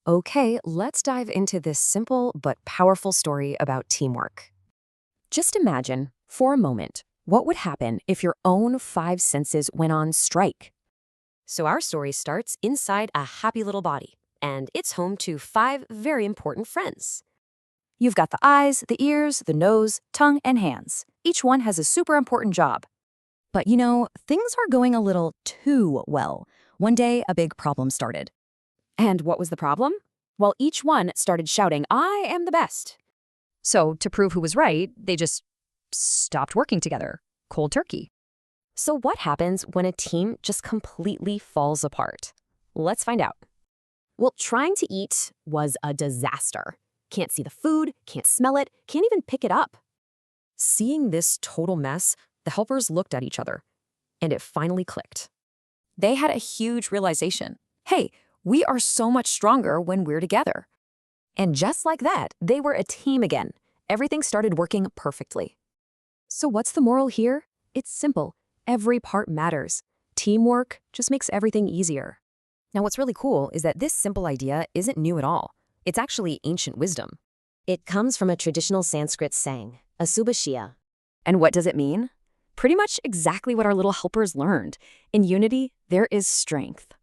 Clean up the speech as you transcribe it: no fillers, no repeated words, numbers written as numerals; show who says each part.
Speaker 1: Okay, let's dive into this simple but powerful story about teamwork. Just imagine, for a moment, what would happen if your own five senses went on strike. So our story starts inside a happy little body, and it's home to five very important friends.
Speaker 2: You've got the eyes, the ears, the nose, tongue, and hands. Each one has a super important job. But things are going a little too well. One day, a big problem started.
Speaker 1: And what was the problem? Well, each one started shouting, "I am the best."
Speaker 2: So, to prove who was right, they just stopped working together. Cold turkey.
Speaker 1: So what happens when a team just completely falls apart? Let's find out. Well, trying to eat was a disaster. Can't see the food, can't smell it, can't even pick it up. Seeing this total mess, the helpers looked at each other, and it finally clicked.
Speaker 2: They had a huge realization. Hey, we are so much stronger when we're together.
Speaker 1: And just like that, they were a team again. Everything started working perfectly. So what's the moral here? It's simple. Every part matters. Teamwork just makes everything easier. Now, what's really cool is that this simple idea isn't new at all. It's actually ancient wisdom.
Speaker 3: It comes from a traditional Sanskrit saying, a subhashita.
Speaker 1: And what does it mean? Pretty much exactly what our little helpers learned. In unity, there is strength.